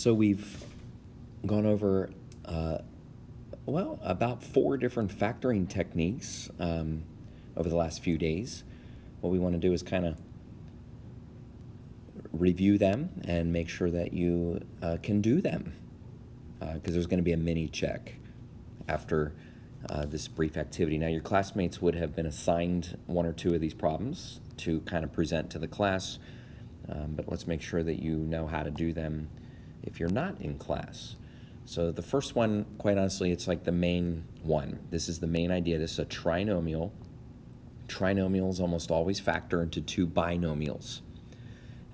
So we've gone over, about 4 different factoring techniques over the last few days. What we want to do is kind of review them and make sure that you can do them, because there's going to be a mini check after this brief activity. Now, your classmates would have been assigned 1 or 2 of these problems to kind of present to the class, but let's make sure that you know how to do them if you're not in class. So the first one, quite honestly, it's like the main one. This is the main idea. This is a trinomial. Trinomials almost always factor into 2 binomials,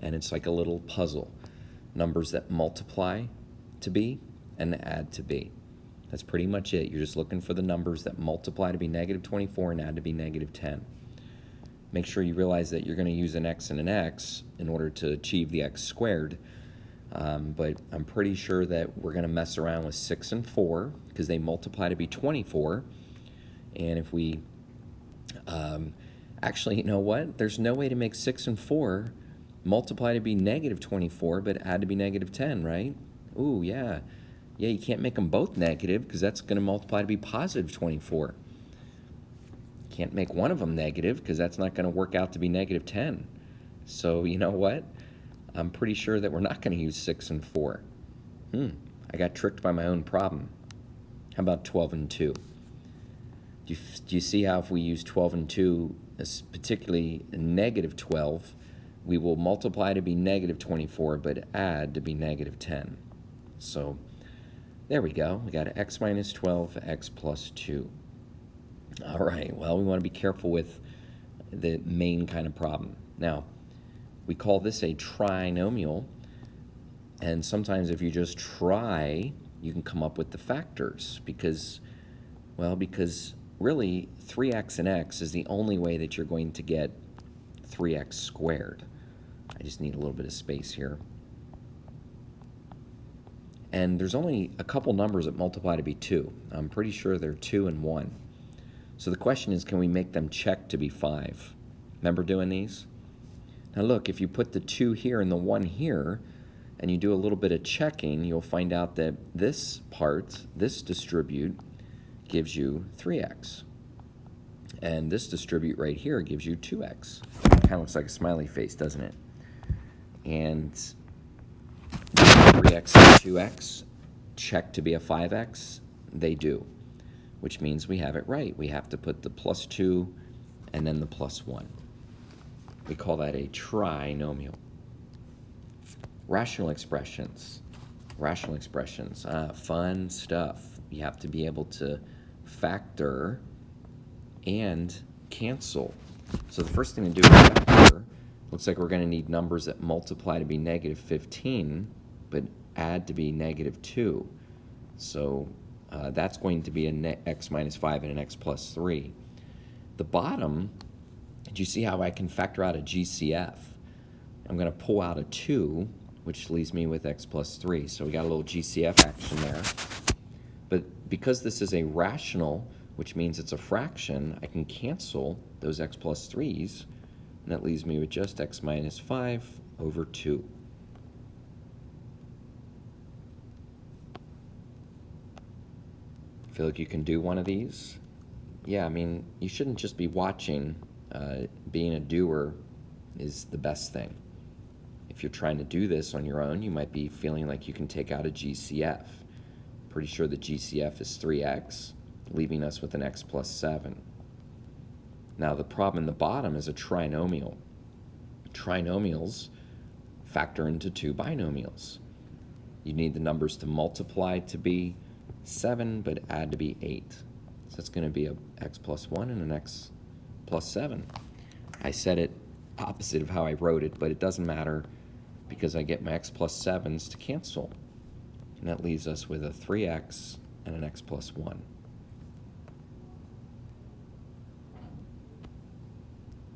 and it's like a little puzzle. Numbers that multiply to be and add to be. That's pretty much it. You're just looking for the numbers that multiply to be negative 24 and add to be negative 10. Make sure you realize that you're going to use an x and an x in order to achieve the x squared. But I'm pretty sure that we're going to mess around with 6 and 4 because they multiply to be 24. And if we, actually, you know what? There's no way to make 6 and 4 multiply to be negative 24, but add to be negative 10, right? Ooh, yeah. Yeah, you can't make them both negative because that's going to multiply to be positive 24. Can't make one of them negative because that's not going to work out to be negative 10. So, you know what? I'm pretty sure that we're not going to use 6 and 4. I got tricked by my own problem. How about 12 and 2? Do you see how if we use 12 and 2, particularly negative 12, we will multiply to be negative 24, but add to be negative 10. So there we go. We got x minus 12, x plus 2. All right, well, we want to be careful with the main kind of problem. Now, we call this a trinomial, and sometimes if you just try, you can come up with the factors because really 3x and x is the only way that you're going to get 3x squared. I just need a little bit of space here. And there's only a couple numbers that multiply to be 2. I'm pretty sure they're 2 and 1. So the question is, can we make them check to be 5? Remember doing these? Now look, if you put the 2 here and the 1 here, and you do a little bit of checking, you'll find out that this part, this distribute, gives you 3x. And this distribute right here gives you 2x. Kind of looks like a smiley face, doesn't it? And 3x and 2x check to be a 5x? They do, which means we have it right. We have to put the plus 2 and then the plus 1. We call that a trinomial. Rational expressions. Rational expressions. Fun stuff. You have to be able to factor and cancel. So the first thing to do is factor. Looks like we're going to need numbers that multiply to be negative 15, but add to be negative 2. So that's going to be an x minus 5 and an x plus 3. The bottom, do you see how I can factor out a GCF? I'm going to pull out a 2, which leaves me with x plus 3. So we got a little GCF action there. But because this is a rational, which means it's a fraction, I can cancel those x plus 3's, and that leaves me with just x minus 5 over 2. Feel like you can do one of these? Yeah, I mean, you shouldn't just be watching. Being a doer is the best thing. If you're trying to do this on your own, you might be feeling like you can take out a GCF. Pretty sure the GCF is 3x, leaving us with an x plus 7. Now the problem in the bottom is a trinomial. Trinomials factor into 2 binomials. You need the numbers to multiply to be 7, but add to be 8. So it's going to be a x plus 1 and an x plus 7. I said it opposite of how I wrote it, but it doesn't matter because I get my x plus 7's to cancel. And that leaves us with a 3x and an x plus 1.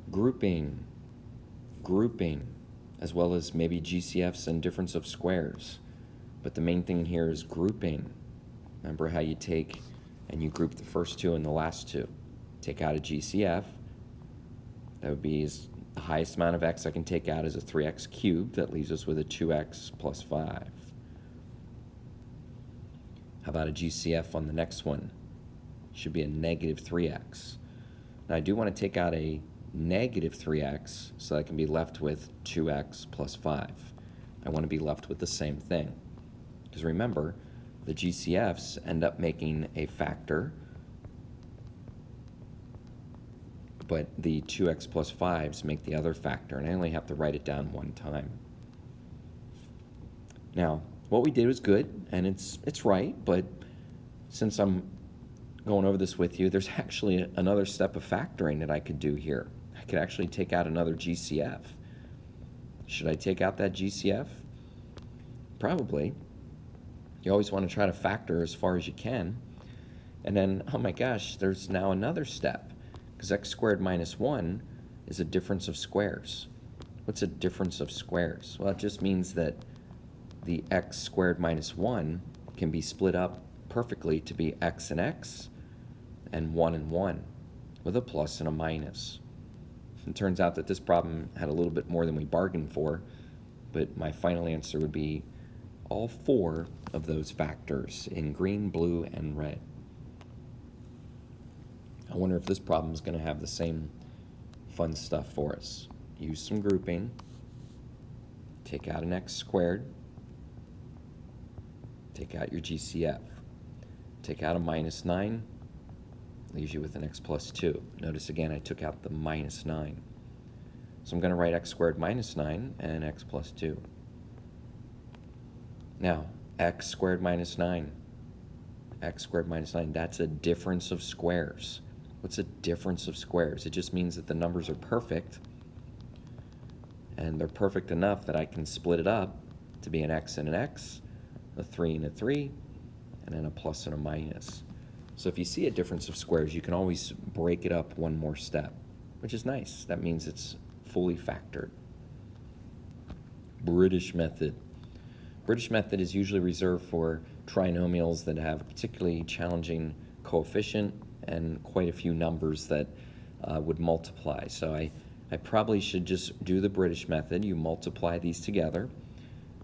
Grouping, as well as maybe GCFs and difference of squares. But the main thing here is grouping. Remember how you take and you group the first 2 and the last 2. Take out a GCF. That would be the highest amount of x I can take out is a 3x cubed. That leaves us with a 2x plus 5. How about a GCF on the next one? Should be a negative 3x. Now I do want to take out a negative 3x so I can be left with 2x plus 5. I want to be left with the same thing. Because remember, the GCFs end up making a factor, but the 2x plus 5s make the other factor, and I only have to write it down one time. Now, what we did was good, and it's right, but since I'm going over this with you, there's actually another step of factoring that I could do here. I could actually take out another GCF. Should I take out that GCF? Probably. You always want to try to factor as far as you can. And then, oh my gosh, there's now another step, because x squared minus 1 is a difference of squares. What's a difference of squares? Well, it just means that the x squared minus 1 can be split up perfectly to be x and 1 and 1, with a plus and a minus. It turns out that this problem had a little bit more than we bargained for, but my final answer would be all 4 of those factors in green, blue, and red. I wonder if this problem is going to have the same fun stuff for us. Use some grouping, take out an x squared, take out your GCF, take out a minus 9, leaves you with an x plus 2. Notice again I took out the minus 9. So I'm going to write x squared minus 9 and x plus 2. Now, x squared minus 9, x squared minus 9, that's a difference of squares. What's a difference of squares? It just means that the numbers are perfect, and they're perfect enough that I can split it up to be an x and an x, a 3 and a 3, and then a plus and a minus. So if you see a difference of squares, you can always break it up one more step, which is nice. That means it's fully factored. British method. British method is usually reserved for trinomials that have a particularly challenging coefficient and quite a few numbers that would multiply. So I probably should just do the British method. You multiply these together.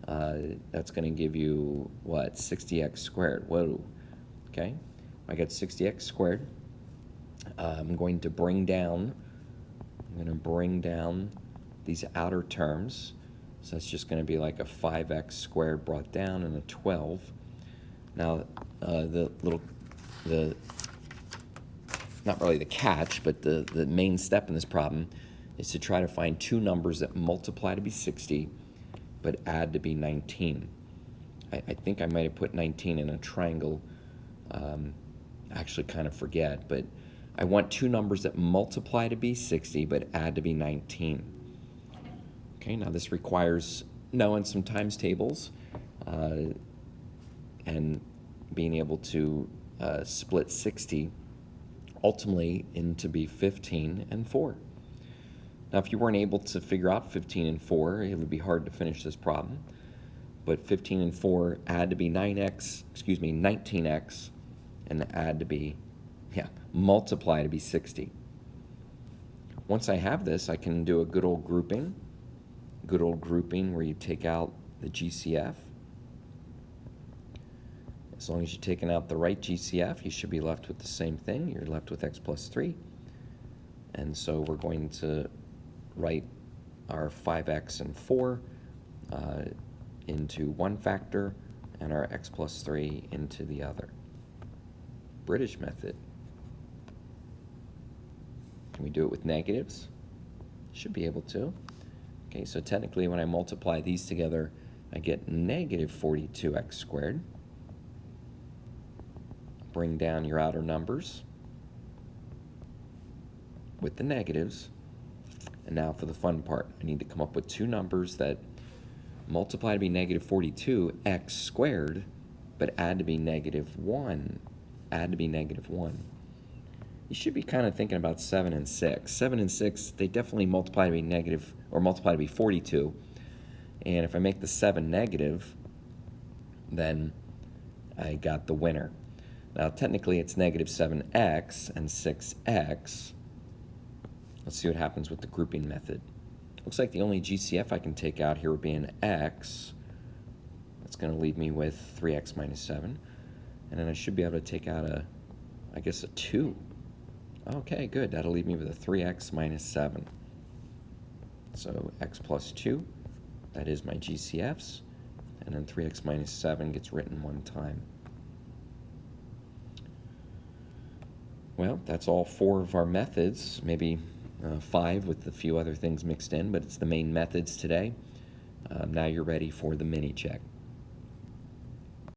That's going to give you, what, 60x squared. Whoa. Okay, I got 60x squared. I'm going to bring down these outer terms. So that's just going to be like a 5x squared brought down and a 12. Now, not really the catch, but the main step in this problem is to try to find two numbers that multiply to be 60, but add to be 19. I think I might have put 19 in a triangle. Actually kind of forget, but I want two numbers that multiply to be 60, but add to be 19. Okay, now this requires knowing some times tables and being able to split 60 ultimately into be 15 and 4. Now, if you weren't able to figure out 15 and 4, it would be hard to finish this problem. But 15 and 4 add to be 19x, and add to be, multiply to be 60. Once I have this, I can do a good old grouping where you take out the GCF. As long as you're taking out the right GCF, you should be left with the same thing. You're left with x plus 3. And so we're going to write our 5x and 4 into one factor and our x plus 3 into the other. British method. Can we do it with negatives? Should be able to. Okay, so technically when I multiply these together, I get negative 42x squared. Bring down your outer numbers with the negatives. And now for the fun part, I need to come up with two numbers that multiply to be negative 42x squared, but add to be negative 1. Add to be negative 1. You should be kind of thinking about 7 and 6. 7 and 6, they definitely multiply to be negative, or multiply to be 42. And if I make the 7 negative, then I got the winner. Now, technically, it's negative 7x and 6x. Let's see what happens with the grouping method. Looks like the only GCF I can take out here would be an x. That's going to leave me with 3x minus 7. And then I should be able to take out I guess a 2. Okay, good. That'll leave me with a 3x minus 7. So x plus 2, that is my GCFs. And then 3x minus 7 gets written one time. Well, that's all 4 of our methods, maybe 5 with a few other things mixed in, but it's the main methods today. Now you're ready for the mini check.